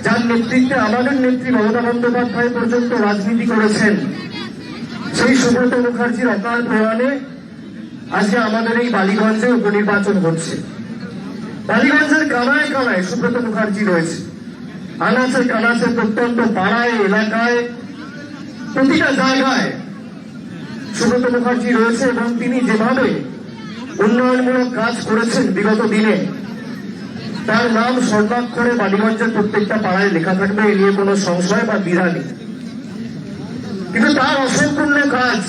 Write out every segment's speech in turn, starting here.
যার নেতৃত্বে আমাদের নেত্রী মমতা বন্দ্যোপাধ্যায় পর্যন্ত রাজনীতি করেছেন, সেই সুব্রত মুখার্জির অকাল প্রয়াণে আজকে আমাদের এই বালিগঞ্জে উপনির্বাচন হচ্ছে। বালিগঞ্জের কানায় কানায় সুব্রত মুখার্জি রয়েছে, আনাচে কানাচে প্রত্যন্ত পাড়ায় এলাকায় প্রতিটা জায়গায় সুব্রত মুখার্জি রয়েছে এবং তিনি যেভাবে উন্নয়নমূলক কাজ করেছেন বিগত দিনে, তার নাম স্বর্ণাক্ষরে বালিগঞ্জের প্রত্যেকটা পাড়ায় লেখা থাকবে, এ নিয়ে কোনো সংশয় বা দ্বিধা নেই। কিন্তু তার অসম্পূর্ণ কাজ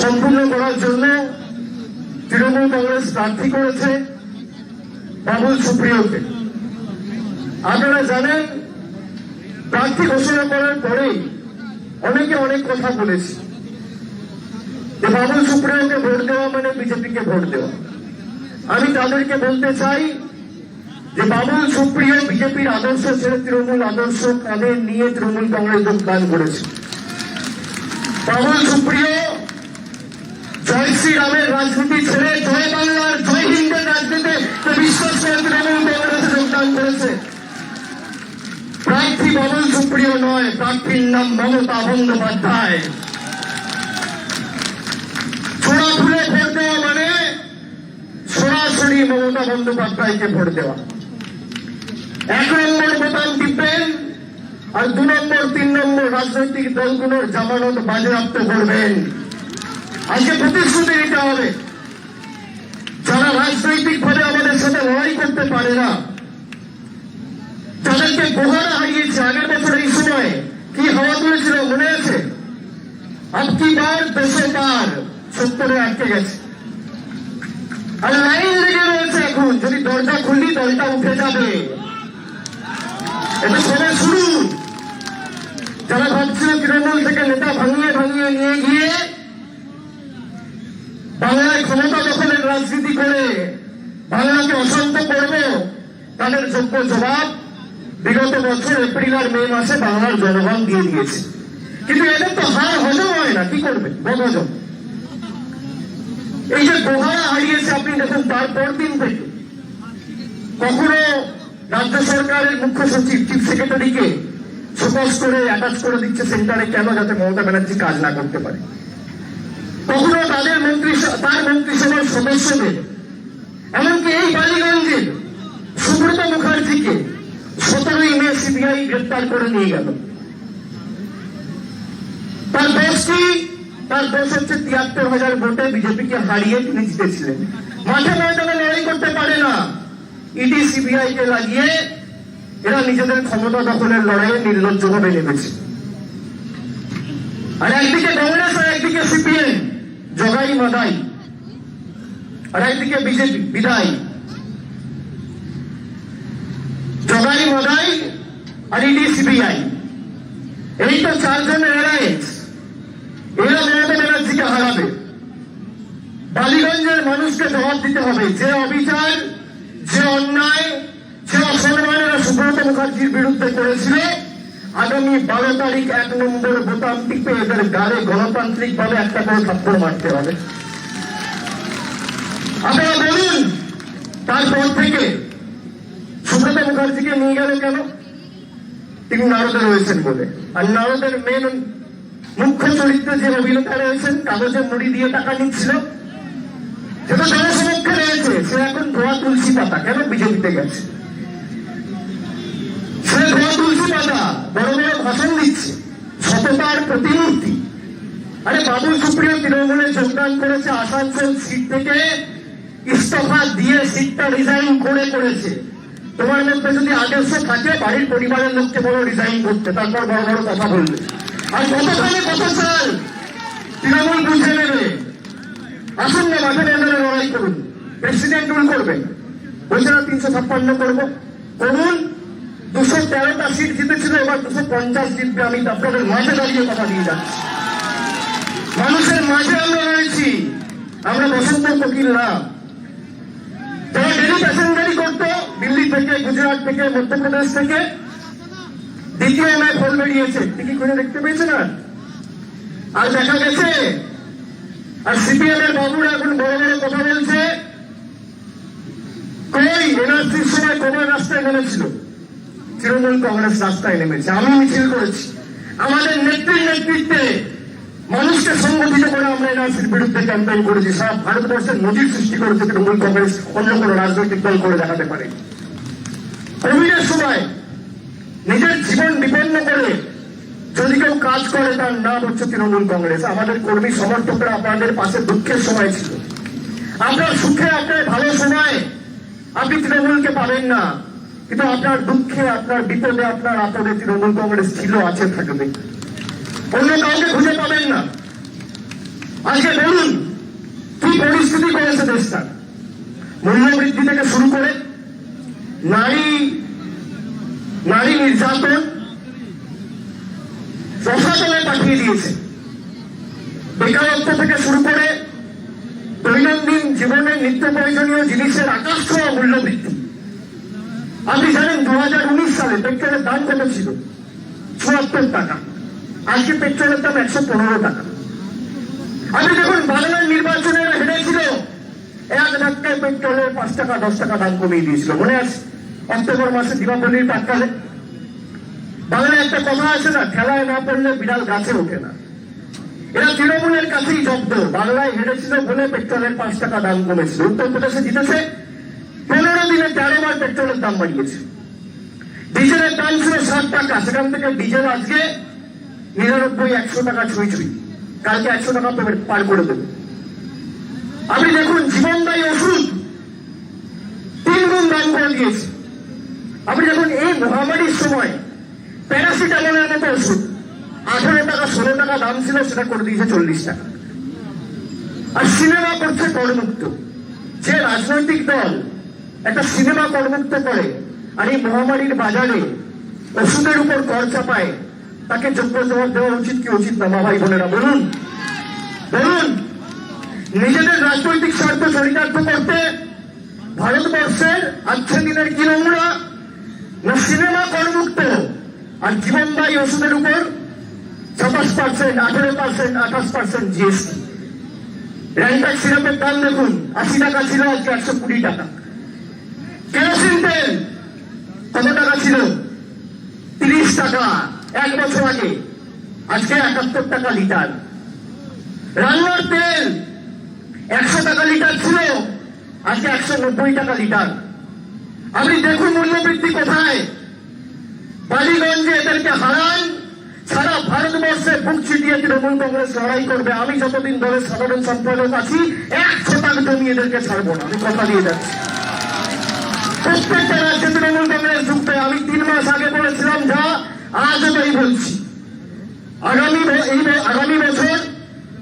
সম্পূর্ণ করার জন্য তৃণমূল কংগ্রেস প্রার্থী করেছে বাবুল সুপ্রিয়কে। আপনারা জানেন, প্রার্থী ঘোষণা করার পরেই অনেকে অনেক কথা বলেছে যে বাবুল সুপ্রিয়কে ভোট দেওয়া মানে বিজেপিকে ভোট দেওয়া। আমি তাদেরকে বলতে চাই যে বাবুল সুপ্রিয় বিজেপির আদর্শ ছেড়ে তৃণমূল আদর্শ কাঁধে নিয়ে তৃণমূল কংগ্রেস যোগদান করেছে। বাবুল সুপ্রিয় জয় শ্রীরামের রাজনীতি ছেড়ে জয় বাংলার জয় হিন্দের রাজনীতিতে বিশ্বাস করে তৃণমূল কংগ্রেসে যোগদান করেছে। প্রার্থী বাবুল সুপ্রিয় নয়, প্রার্থীর নাম মমতা বন্দ্যোপাধ্যায়। ছোড়া ফুলে ভোট দেওয়া মানে সরাসরি মমতা বন্দ্যোপাধ্যায়কে ভোট দেওয়া। 1 নম্বর বোতাম টিপবেন আর 2 নম্বর 3 নম্বর রাজনৈতিক দলগুলোর জামানত বাজেয়াপ্ত করবেন। আজকে প্রতিশ্রুতি দিতে হবে, যারা রাজনৈতিক ভাবে আমাদের সাথে লড়াই করতে পারে না, যাদেরকে গোহারা হারিয়েছে আগের বছর এই সময় কি হাওয়া তুলেছিল মনে আছে? আপকি বার 200 বার 70-এ আটকে গেছে আর লাইন লেগে রয়েছে। এখন যদি দরজা খুললি দলটা উঠে যাবে, এটা সবে শুরু। যারা ভাবছিল তৃণমূল থেকে নেতা ভাঙিয়ে ভাঙিয়ে নিয়ে গিয়ে বাংলায় ক্ষমতা দখলের রাজনীতি করে বাংলাকে অশান্ত করবে, তাদের যোগ্য জবাব বিগত বছর এপ্রিল আর মে মাসে বাংলার জনগণ দিয়ে দিয়েছে। কিন্তু এদের তো হার হজম হয় না, কি করবে? বদহজম। এই যে গোহারা হারিয়েছে আপনি দেখুন, তারপর দিন থেকে কখনো রাজ্য সরকারের মুখ্য সচিব চিফ সেক্রেটারিকে শোকজ করে অ্যাটাচ করে দিচ্ছে সেন্টারে, কেন? যাতে মমতা ব্যানার্জি কাজ না করতে পারে। কখনো তার মন্ত্রিসভার সদস্যদের, এমনকি এই বালিগঞ্জের সুব্রত মুখার্জিকে 17ই মে সিবিআই গ্রেপ্তার করে নিয়ে গেল। তার দোষ হচ্ছে 73,000 ভোটে বিজেপিকে হারিয়ে তিনি জিতেছিলেন। মাঠে ময়দানে লড়াই করতে পারে না, ইডি সিবিআই কে লাগিয়ে এরা নিজেদের ক্ষমতা দখলের লড়াইয়ে নির্লজ্জভাবে নেমেছে। আর একদিকে কংগ্রেস আর একদিকে সিপিএম জগাই মাদাই, আর একদিকে বিজেপি বিদায়। Jagai Madai R E D CBI, এই তো 4 জনের অ্যালায়েন্স। এরা মমতা ব্যানার্জিকে হারাবে। বালিগঞ্জের মানুষকে জবাব দিতে হবে, যে অবিচার, যে অন্যায়, যে অসম্মানেরা সুব্রত মুখার্জির বিরুদ্ধে করেছিল, আগামী 12 তারিখ 1 নম্বর বোতাম টিপে এদের গাড়ে গণতান্ত্রিক ভাবে একটা করে থাপ্পড় মারতে হবে। আপনারা বলুন, তারপর থেকে সুব্রত মুখার্জিকে নিয়ে গেল কেন? তিনি নারদে রয়েছেন বলে। আর নারদের মেন মুখ্য চরিত্রে যে অভিনেতা রয়েছেন, কাগজে মুড়ি দিয়ে টাকা নিচ্ছিল, সেটা জনসমক্ষে রয়েছে। সে এখন ধোয়া তুলসী পাতা, কেন? বিজেপিতে গেছে। সে ধোয়া তুলসী পাতা, বড় বড় ভাষণ দিচ্ছে, সততার প্রতিমূর্তি। আরে বাবুল সুপ্রিয় তৃণমূলে যোগদান করেছে, আসানসোল সিট থেকে ইস্তফা দিয়ে সিটটা রিজাইন করেছে। তোমার মধ্যে যদি আদর্শ থাকে, বাড়ির পরিবারের লোককে বড় রিজাইন করতে, তারপর বড় বড় কথা বলবে। আর কতখানি কত সাল তৃণমূল বুঝে নেবে। আসুন না, মাঠে ময়দানে লড়াই করুন। প্রেসিডেন্ট রুল করবেন, বলছে না 356 করবো, করুন। 213টা সিট জিতেছিল, এবার 250 জিতবে। আমি আপনাদের মাঝে দাঁড়িয়ে কথা দিয়ে যাচ্ছি। মানুষের মাঝে আমরা রয়েছি, আমরা বসন্ত ফকির না। যারা ডেলি প্যাসেঞ্জারি করতো দিল্লি থেকে, গুজরাট থেকে, মধ্যপ্রদেশ থেকে, দ্বিতীয় মেয়ে ফল বেরিয়েছে, টিকিট করে দেখতে পেয়েছে না? আর দেখা গেছে। আর সিপিএম এর বাবুরা এখন বড় বড় কথা বলছে, কই এনআরসির সময় কবে রাস্তায় নেমেছিল? তৃণমূল কংগ্রেস রাস্তায় নেমেছে, আমি মিছিল করেছি। আমাদের নেত্রীর নেতৃত্বে মানুষকে সংগঠিত করে আমরা এনআরসির বিরুদ্ধে ক্যাম্পেইন করেছি। সারা ভারতবর্ষের নজির সৃষ্টি করেছে তৃণমূল কংগ্রেস, অন্য কোনো রাজনৈতিক দল করে দেখাতে পারে। কোভিডের সময় নিজের জীবন বিপন্ন করে যদি কেউ কাজ করে তার নাম হচ্ছে তৃণমূল কংগ্রেস। আমাদের কর্মী সমর্থকরা আপনাদের পাশে দুঃখের সময় ছিল, আপনার সুখে আপনার ভালো সময় আপনি তৃণমূলকে পাবেন না, কিন্তু আপনার দুঃখে আপনার বিপদে আপনার আপদে তৃণমূল কংগ্রেস ছিল, আছে, থাকবে, অন্য কাউকে খুঁজে পাবেন না। আজকে বলুন কি পরিস্থিতি করেছে দেশটা, মূল্যবৃদ্ধি থেকে শুরু করে নারী নির্যাতন প্রশাসনে পাঠিয়ে দিয়েছে, বেকারত্ব থেকে শুরু করে দৈনন্দিন জীবনের নিত্য প্রয়োজনীয় জিনিসের আকাশ ছোঁয়া মূল্য বৃদ্ধি। আপনি জানেন 2019 সালে পেট্রোলের দাম কত ছিল? ৭৪ টাকা। আজকে পেট্রোলের দাম ১১৫ টাকা। আপনি দেখুন বাংলার নির্বাচনে হেরেছিল, এক ধাক্কায় পেট্রোলের ৫ টাকা ১০ টাকা দাম কমিয়ে দিয়েছিল। মনে আছে অক্টোবর মাসে দীপাবলির প্রাক্কালে বাংলায় একটা কথা আছে না, খেলায় না পড়লে বিড়াল গাছে ওঠে না। এরা তৃণমূলের কাছেই জব্দ। বাংলায় হেরেছিল বলে পেট্রোলের ৫ টাকা দাম কমেছিল। উত্তরপ্রদেশে জিতেছে, ১৫ দিনে ১৩ বার পেট্রোলের দাম বাড়িয়েছে। ডিজেলের দাম ছিল ৬০ টাকা, সেখান থেকে ডিজেল আজকে ৯৯-১০০ টাকা ছুঁই, কালকে ১০০ টাকা পার করে দেবে। আপনি দেখুন জীবনদায়ী ওষুধ ৩ গুণ দাম করে দিয়েছে। আপনি দেখুন এই মহামারীর সময় প্যারাসিটামলের মতো ওষুধ ১৮ টাকা ১৬ টাকা দাম ছিল, সেটা করে দিয়েছে ৪০ টাকা। আর সিনেমা করছে করমুক্ত। যে রাজনৈতিক দল একটা সিনেমা করমুক্ত করে আর এই মহামারীর বাজারে ওষুধের উপর কর চাপায়, তাকে যোগ্য জবাব দেওয়া উচিত কি উচিত না? মা ভাই বোনেরা বলুন বলুন। নিজেদের রাজনৈতিক স্বার্থ চরিতার্থ করতে ভারতবর্ষের আজকে দিনের কি নোংরা না সিনেমা করমুক্ত আর জীবনদায়ী ওষুধের উপর ২৭%, ১৮%, ২৮% জিএসটি। র্যান্টাক সিরাপের দাম দেখুন ৮০ টাকা ছিল, আজকে ১২০ টাকা। কেরোসিন তেল কত টাকা ছিল? ৩০ টাকা ১ বছর আগে, আজকে ৭১ টাকা লিটার। রান্নার তেল ১০০ টাকা লিটার ছিল, আজকে ১৯০ টাকা লিটার। আপনি দেখুন মূল্যবৃদ্ধি কোথায়। বালিগঞ্জে এদেরকে হারান, সারা ভারতবর্ষে বুক ছিটিয়ে তৃণমূল কংগ্রেস লড়াই করবে। আমি যতদিন দলের সাধারণ সম্পাদক আছি ১ জমি এদেরকে ছাড়বো না, আমি কথা দিয়ে যাচ্ছি। প্রত্যেকটা রাজ্যে তৃণমূল কংগ্রেস ঢুকবে। আমি ৩ মাস আগে বলেছিলাম যা, আজও তাই বলছি। আগামী বছর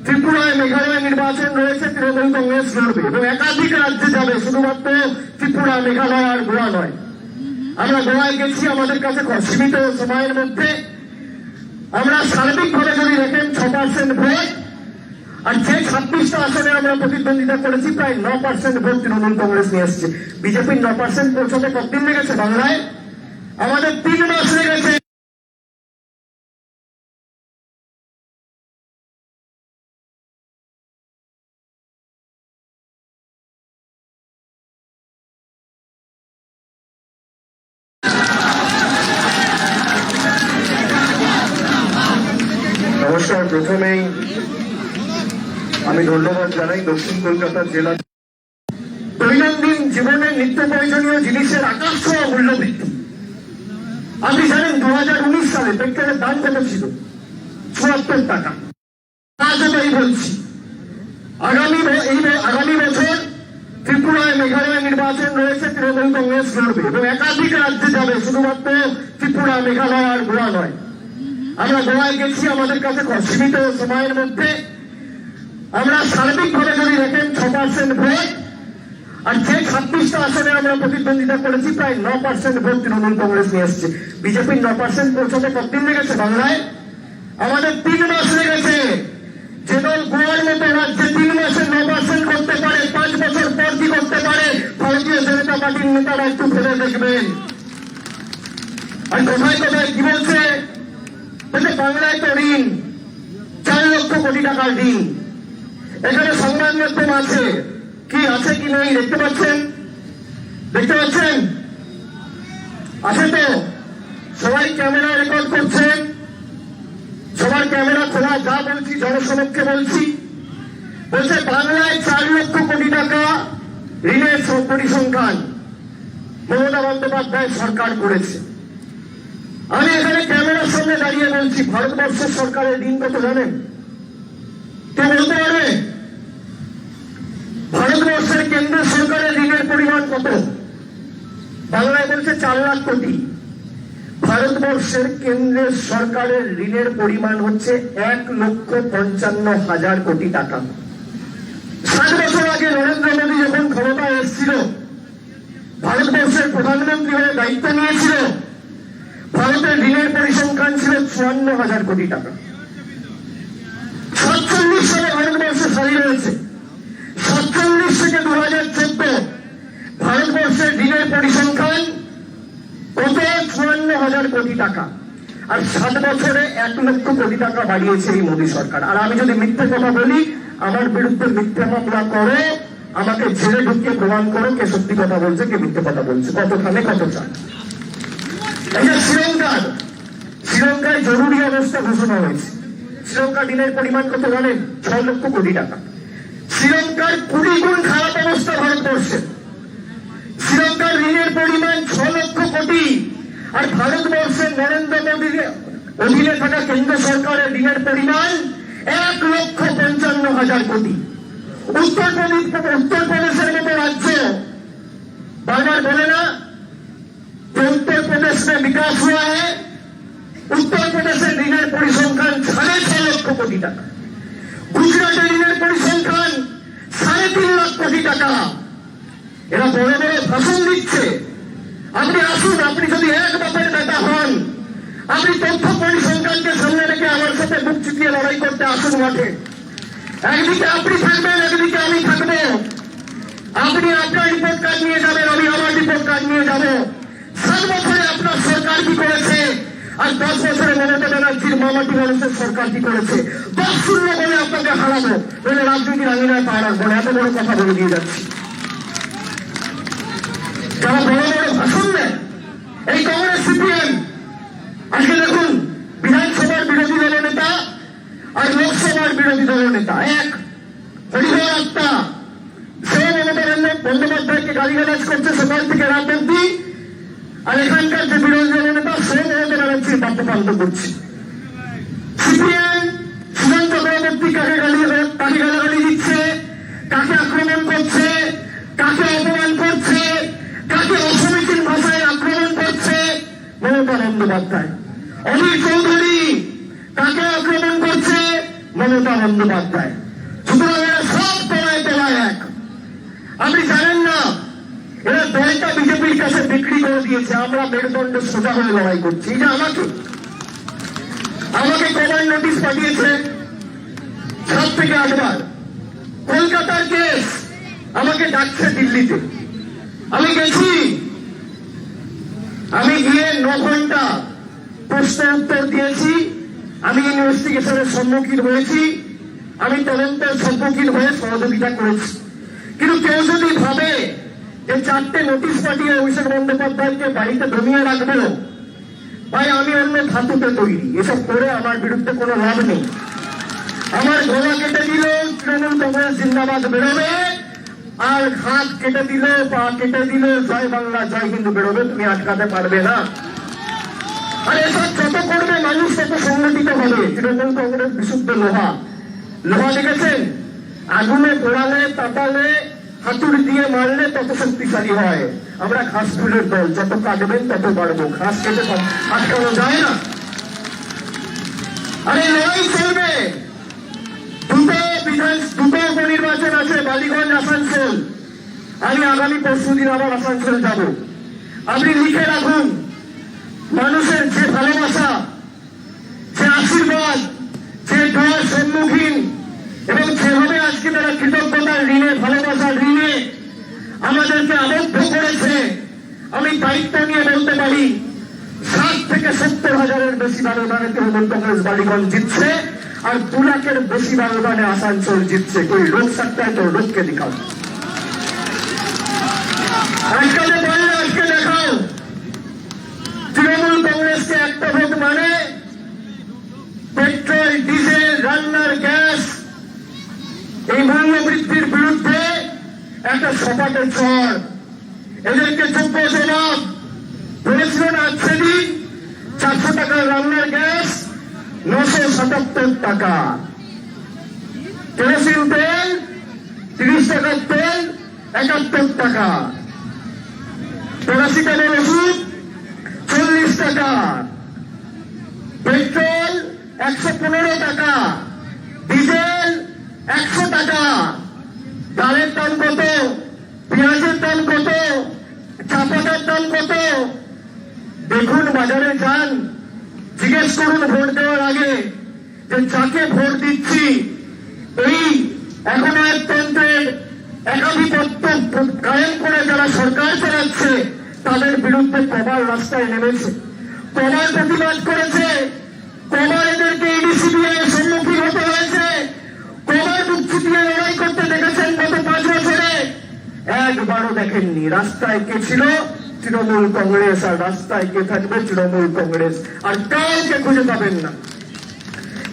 ত্রিপুরায় মেঘালয় নির্বাচন রয়েছে, তৃণমূল কংগ্রেস লড়বে এবং একাধিক রাজ্যে যাবে, শুধুমাত্র ত্রিপুরা, মেঘালয় আর গোয়া নয়। আমরা গোয়ায় গেছি, আমাদের কাছে সীমিত সময়ের মধ্যে আমরা সার্বিকভাবে যদি দেখেন ৬% ভোট, আর যে ২৬টা আসনে আমরা প্রতিদ্বন্দ্বিতা করেছি প্রায় ৯% ভোট তৃণমূল কংগ্রেস নিয়ে এসছে। বিজেপির ৯% পৌঁছাতে কতদিন লেগেছে বাংলায়? আমাদের ৩ মাস লেগেছে। নমস্কার। প্রথমেই আমি ধন্যবাদ জানাই দক্ষিণ কলকাতার জেলা। দৈনন্দিন জীবনের নিত্য প্রয়োজনীয় জিনিসের আকাশ ছোঁয়া মূল্য বৃদ্ধি। আপনি জানেন 2019 সালে পেট্রোলের দাম কত ছিল? ৭৪ টাকা। আজও তাই বলছি। আগামী বছর ত্রিপুরায় মেঘালয় নির্বাচন রয়েছে, তৃণমূল কংগ্রেস লড়বে এবং একাধিক রাজ্যে যাবে, শুধুমাত্র ত্রিপুরা, মেঘালয় আর গোয়া নয়। আমরা গোয়ায় গেছি, আমাদের কাছে সীমিত সময়ের মধ্যে আমরা সার্বিকভাবে যদি দেখেন ৬% ভোট, আর যে ২৬টা আসনে আমরা প্রতিদ্বন্দ্বিতা করেছি প্রায় ৯% ভোট তৃণমূল কংগ্রেস নিয়ে এসছে। বিজেপির ৯% পৌঁছাতে কতদিন লেগেছে বাংলায়? আমাদের ৩ মাস লেগেছে। যে দল গোয়ার মতো রাজ্যে ৩ মাসে 9% করতে পারে, 5 বছর পর কি করতে পারে ভারতীয় জনতা পার্টির নেতারা একটু ভেবে দেখবেন। আর কোথায় কোথায় কি বলছে? বাংলায় তো ঋণ ৪ লক্ষ কোটি টাকার ঋণ। এখানে সংবাদ মাধ্যম আছে, কি আছে কি নেই দেখতে পাচ্ছেন? আছে তো সবাই ক্যামেরা রেকর্ড করছেন, সবার ক্যামেরা খোলা, যা বলছি জনসমক্ষে বলছি। বলছে বাংলায় 4 লক্ষ কোটি টাকা ঋণের পরিসংখ্যান মমতা বন্দ্যোপাধ্যায় সরকার করেছে। আমি এখানে ক্যামেরার সামনে দাঁড়িয়ে বলছি, ভারতবর্ষের সরকারের ঋণ কত জানেন? কে বলতে পারবে? ভারতবর্ষের কেন্দ্র সরকারের ঋণের পরিমাণ কত? বাংলায় বলছে 4 লাখ কোটি। ভারতবর্ষের কেন্দ্রের সরকারের ঋণের পরিমাণ হচ্ছে 1,55,000 কোটি টাকা। 7 বছর আগে নরেন্দ্র মোদী যখন ক্ষমতায় এসেছিল, ভারতবর্ষের প্রধানমন্ত্রী হয়ে দায়িত্ব নিয়েছিল, ভারতের ঋণের পরিসংখ্যান ছিল 54,000 কোটি টাকা। 47 সালে ভারতবর্ষ স্বাধীন হয়েছে। 47 থেকে 2014 ভারতবর্ষের ঋণের পরিসংখ্যান কত? 54,000 কোটি টাকা। আর 7 বছরে 1 লক্ষ কোটি টাকা বাড়িয়েছে এই মোদী সরকার। আর আমি যদি মিথ্যে কথা বলি, আমার বিরুদ্ধে মিথ্যে মামলা করো, আমাকে জেলে ঢুকিয়ে প্রমাণ করো কে সত্যি কথা বলছে কে মিথ্যে কথা বলছে, কত খানে কত চান। এই যে শ্রীলঙ্কায় জরুরি অবস্থা ঘোষণা হয়েছে। শ্রীলঙ্কার ঋণের পরিমাণ কত জানেন? 6 লক্ষ কোটি টাকা। শ্রীলঙ্কার 20 গুণ খারাপ অবস্থা ভারতবর্ষের। শ্রীলঙ্কার ঋণের পরিমাণ 6 লক্ষ কোটি। আর ভারতবর্ষের নরেন্দ্র মোদীর অধীনে থাকা কেন্দ্র সরকারের ঋণের পরিমাণ 1,55,000 কোটি। উত্তরপ্রদেশের মতো রাজ্য বারবার বলে না उत्तर प्रदेश में विकास हुआ है। उत्तर प्रदेशের ঋণের পরিসংখ্যান 6.5 লক্ষ কোটি টাকা। গুজরাটের ঋণের পরিসংখ্যান 3.5 লাখ কোটি টাকা। এরা বড় বড় ভাষণ দিচ্ছে। আপনি আসুন, আপনি যদি এক বাপের বেটা হন, আপনি তথ্য পরিসংখ্যানকে সামনে রেখে আমার সাথে বুক চিতিয়ে লড়াই করতে আসুন মাঠে। একদিকে আপনি থাকবেন, একদিকে আমি থাকবো। আপনি আপনার রিপোর্ট কার্ড নিয়ে যাবেন, আমি আমার রিপোর্ট কার্ড নিয়ে যাবো। 7 বছরে আপনার সরকার কি করেছে, আর 10 বছরে মমতা ব্যানার্জির মামাটি মানুষের সরকার কি করেছে, 10-0 বলে আপনাকে হারাবো। বলে রাজনীতির আঙিনায় পা রাখবো না, এত বড় কথা বলে দিয়ে যাচ্ছি। যারা বড় বড় ভাষণ দেয়, এই কংগ্রেস সিপিএম, আজকে দেখুন বিধানসভার বিরোধী দলের নেতা আর লোকসভার বিরোধী দলের নেতা এক। হরিহর আত্মা সে মমতা বন্দ্যোপাধ্যায়কে গালিগালাজ করছে সকাল থেকে রাত অব্দি। আর এখানকার যে বিরোধী দলের নেতা সে মমতা ব্যানার্জির বাদ্যপান্ত করছে। সিপিএম সুজন চক্রবর্তী কাকে গালাগালি দিচ্ছে, কাকে আক্রমণ করছে, কাকে অপমান করছে, কাকে অসমীচীন ভাষায় আক্রমণ করছে, মমতা বন্দ্যোপাধ্যায়। অনিল চৌধুরী কাকে আক্রমণ করছে, মমতা বন্দ্যোপাধ্যায়। সুতরাং এরা সব তলায় তলায় এক। আপনি জানেন না এরা দলটা বিজেপির কাছে বিক্রি করে দিয়েছে। আমরা মেরুদণ্ডে সোজা হয়ে লড়াই করছি। এই যে আমাকে কমান্ড নোটিশ পাঠিয়েছে 7 থেকে 8 বার। কলকাতার কেস আমাকে ডাকছে দিল্লিতে। আমি গেছি, আমি গিয়ে 9 ঘন্টা প্রশ্ন উত্তর দিয়েছি। আমি ইনভেস্টিগেশনের সম্মুখীন হয়েছি, আমি তদন্তের সম্মুখীন হয়ে সহযোগিতা করেছি। কিন্তু কেউ যদি ভাবে যে 4টে নোটিশ পাঠিয়ে অভিষেক বন্দ্যোপাধ্যায়কে বাড়িতে দমিয়ে রাখবো, ভাই আমি অন্য ধাতুতে তৈরি। এসব করে আমার বিরুদ্ধে কোনো লাভ নেই। আমার গলা কেটে দিল তৃণমূল কংগ্রেস জিন্দাবাদ বেরোবে, আর হাত কেটে দিল, পা কেটে দিল জয় বাংলা জয় হিন্দু বেরোবে, তুমি আটকাতে পারবে না। আর এসব যত করবে মানুষ তত সংগঠিত হবে। তৃণমূল কংগ্রেস বিশুদ্ধ লোহা। লোহা দেখেছেন, আগুনে পোড়ালে তাতালে হাতুড়ি দিয়ে মারলে তত শক্তিশালী হয়। আমরা ঘাস ফুলের দল, যত কাটবেন তত বাড়বো। ঘাস কেটে আটকানো যায় না। আরে লড়াই চলবে। দুটো উপনির্বাচন আছে, বালিগঞ্জ আসানসোল। আমি আগামী পরশুদিন আবার আসানসোল যাব। আপনি লিখে রাখুন, মানুষের যে ভালোবাসা, যে আশীর্বাদ, যে দয়ার সম্মুখীন, এবং যেভাবে আজকে তারা কৃতজ্ঞতার ঋণে, ভালোবাসার ঋণে আমাদেরকে আবদ্ধ করেছে, আমি দায়িত্ব নিয়ে বলতে পারি 60 থেকে 70 হাজারের বেশি ব্যবধানে তৃণমূল কংগ্রেস বালিগঞ্জ জিতছে, আর 2 লাখের বেশি ব্যবধানে আসানসোল জিতছে। कोई रोक सकता है तो रोक के दिखाओ। আজকে দেখাও তৃণমূল কংগ্রেসকে একটা ভোট মানে পেট্রোল, ডিজেল, রান্নার গ্যাস এই মূল্য বৃদ্ধির বিরুদ্ধে একটা সপাটে চড়। এদেরকে যোগ্য জবাব বলেছিলেন আজ সেদিন 400 টাকা রান্নার গ্যাস, 977 টাকা কেরোসিন তেল, 30 টাকার তেল 71 টাকা, প্যারাসিটামল ওষুধ 40 টাকা, পেট্রোল 115 টাকা, ডিজেল 100 টাকা, ডালের দাম কত, পেঁয়াজের দাম কত, চা পাতার দাম কত? দেখুন, বাজারে যান, জিজ্ঞেস করুন ভোট দেওয়ার আগে যে যাকে ভোট দিচ্ছি এই একনায়কতন্ত্রের একাধিপত্য কায়েম করে যারা সরকার চালাচ্ছে তাদের বিরুদ্ধে কবার রাস্তায় নেমেছে, কবার প্রতিবাদ করেছে, কবার এদেরকে ইডিসিবিআই এর সম্মুখীন হতে হয়েছে, কবার মুক্তি দিয়ে লড়াই করতে দেখেছেন গত 5 বছরে? একবারও দেখেননি। রাস্তায় কে ছিল? তৃণমূল কংগ্রেস। আর রাস্তায় কে থাকবে? তৃণমূল কংগ্রেস। আর কাউকে খুঁজে পাবেন না।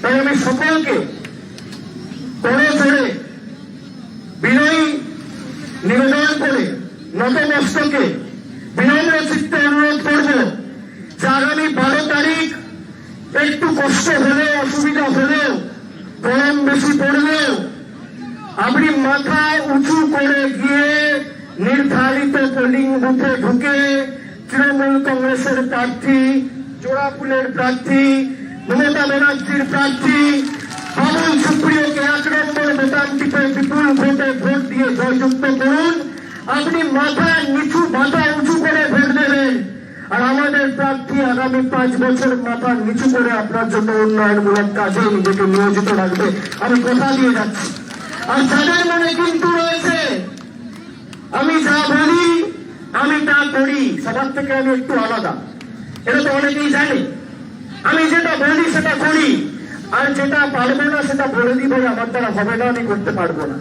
তাই আমি সকলকে করে চড়ে বিনয়ী নিবেদন করে নতমস্তকে বিনম্র চিত্তে অনুরোধ করব যে আগামী 12 তারিখ একটু কষ্ট হলেও, অসুবিধা হলেও, গরম বেশি পড়লেও আপনি মাথা উঁচু করে গিয়ে নির্ধারিত পোলিং বুথে ঢুকে তৃণমূল কংগ্রেসের প্রার্থী, জোড়াফুলের প্রার্থী, মমতা ব্যানার্জির প্রার্থী বাবুল সুপ্রিয়কে 1 নম্বর বোতাম টিপে বিপুল ভোটে ভোট দিয়ে জয়যুক্ত করুন। আপনি মাথা উঁচু করে ভোট দেবেন। আর আমাদের প্রার্থী আগামী 5 বছর মাথা নিচু করে আপনার জন্য উন্নয়নমূলক কাজে নিজেকে নিয়োজিত রাখবে, আমি কথা দিয়ে যাচ্ছি। আর যাদের মনে কিন্তু রয়েছে আমি যা বলি আমি তা করি, সবার থেকে আমি একটু আলাদা, এটা তো অনেকেই জানে। আমি যেটা বলি সেটা করি, আর যেটা পারবো না সেটা বলে দিই, ভাই আমার দ্বারা হবে না, আমি করতে পারবো না।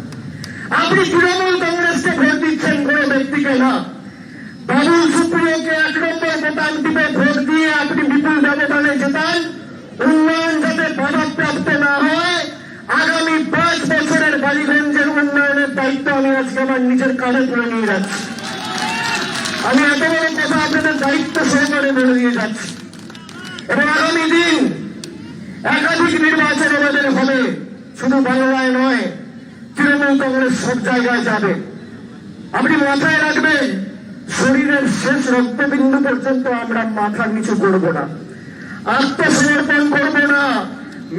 আপনি তৃণমূল কংগ্রেসকে ভোট দিচ্ছেন, কোনো ব্যক্তিকে না। বাবুল সুপ্রিয়কে 1 নম্বর বোতাম টিপে ভোট দিয়ে আপনি বিপুল ব্যবধানে জেতান। উন্নয়ন যাতে বাধাপ্রাপ্ত না হয়, আগামী 5 বছরের বালিগঞ্জের উন্নয়নের দায়িত্ব আমি আজকে আমার নিজের কাঁধে তুলে নিয়ে যাচ্ছি। আমি এত বড় কথা আপনাদের দায়িত্ব সহকারে বলে দিয়ে যাচ্ছি। এবং আগামী দিন একাধিক নির্বাচন আমাদের হবে, শুধু বাংলায় নয়, তৃণমূল কংগ্রেস সব জায়গায় যাবে। আপনি মাথায় রাখবেন, শরীরের শেষ রক্তবিন্দু পর্যন্ত আমরা মাথা নিচু করব না, আত্মসমর্পণ করব না,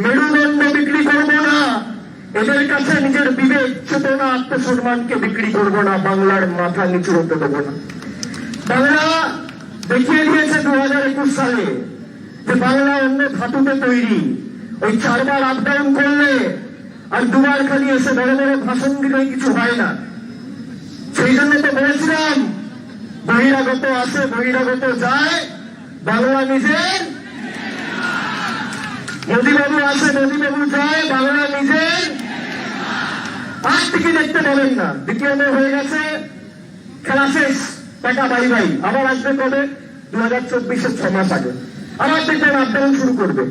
মেরুদণ্ড বিক্রি করব না, এদের কাছে নিজের বিবেক, চেতনা, আত্মসম্মানকে বিক্রি করব না, বাংলার মাথা নিচু হতে দেব না। বাংলা দেখিয়ে দিয়েছে 2021 সালে যে বাংলা অন্য ধাতুতে তৈরি। ওই 4 বার আপ ডাউন করলে আর 2 বার খালি এসে বড় বড় ভাষণ দিলে কিছু হয় না। সেই জন্য তো বলেছিলাম, বহিরাগত আসে বহিরাগত যায়, বাংলা নিজের। মোদীবাবু আসে মোদীবাবু যায়, বাংলা নিজের। আর টিকি দেখতে পাবেন না। দ্বিতীয় হয়ে গেছে, খেলা শেষ, টাকা বাই বাই। আবার আসবে কবে? 2024-এর 6 মাস আগে আবার দেখবেন আপডাউন শুরু করবে।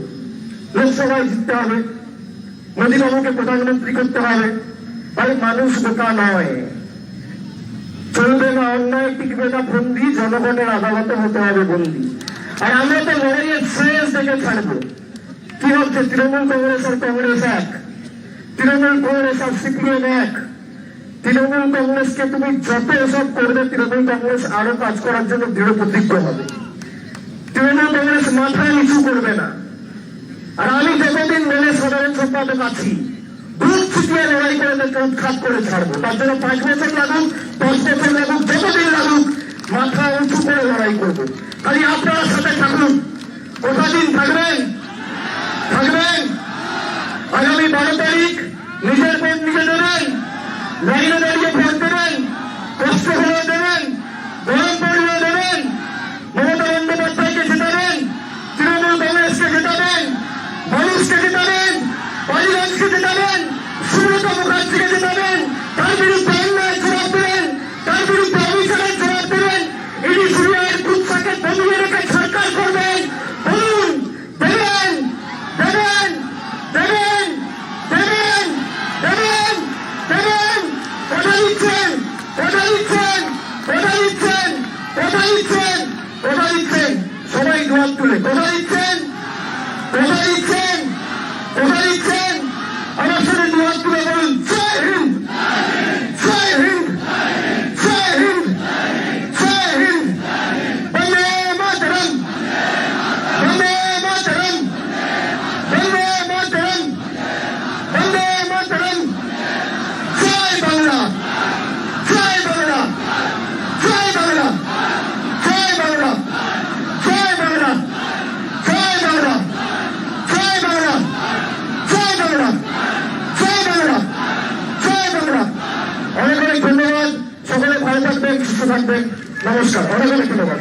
লোকসভায় জিততে হবে, মোদীবাবুকে প্রধানমন্ত্রী করতে হবে। আরে মানুষ বোকা নয়, চলবে না অন্যায়, টিকবে না বন্দি, জনগণের আদালতে হতে হবে বন্দি। আর আমরা তো লড়াইয়ের শেষ দেখে ছাড়বো। কি হচ্ছে? তৃণমূল কংগ্রেস আর কংগ্রেস এক, তৃণমূল কংগ্রেস আর সিপিএম এক। তৃণমূল কংগ্রেসকে তুমি যত এসব করবে, তৃণমূল কংগ্রেস আরো কাজ করার জন্য দৃঢ় প্রতিজ্ঞ হবে। তৃণমূল কংগ্রেস মাথা নিচু করবে না। আর আমি যতদিন মেলে সাধারণ সম্পাদক আছি, বুক ছিটিয়ে লড়াই করে উৎখাত করে ছাড়বো। তার জন্য 5 বছর লাগুক, 10 বছর লাগুক, যতদিন লাগুক, মাথা উঁচু করে লড়াই করবো। খালি আপনারা সাথে থাকুন। কতদিন থাকবেন? আগামী 12 তারিখ নিজের ভোট নিজে দেবেন, লাইনে দাঁড়িয়ে ভোট দেবেন, কষ্ট হলেও দেবেন, গরম পড়লেও দেবেন, মমতা বন্দ্যোপাধ্যায়কে জেতাবেন, তৃণমূল কংগ্রেসকে জেতাবেন, মানুষকে জেতাবেন, বালিগঞ্জকে জেতাবেন, সুব্রত মুখার্জিকে জেতাবেন, তার বিরুদ্ধে অন্যায় জবাব দেবেন, তার বিরুদ্ধে অভিযোগের জবাব দেবেন, ইডি সিবিআইয়ের কুৎসাকে দমিয়ে রেখে সরকার করবেন। বলুন সবাই দুহাত তুলে কথা দিচ্ছেন, কথা দিচ্ছেন, কথা দিচ্ছেন। আমার সাথে দুহাত তুলে বলুন জয় হিন্দ, জয় হিন্দ, জয় হিন্দ, জয় হিন্দ। বন্দে মাতরম, বন্দে মাতরম, বন্দে মাতরম, বন্দে মাতরম। জয় বাংলা, জয় বাংলা, জয় বাংলা, জয় বাংলা, জয় বাংলা, জয় বাংলা, জয় বাংলা, জয় বাংলা, জয় বাংলা, জয় বাংলা। অনেক অনেক ধন্যবাদ। সকলে ভালো থাকবেন, সুস্থ থাকবেন। নমস্কার, অনেক অনেক ধন্যবাদ।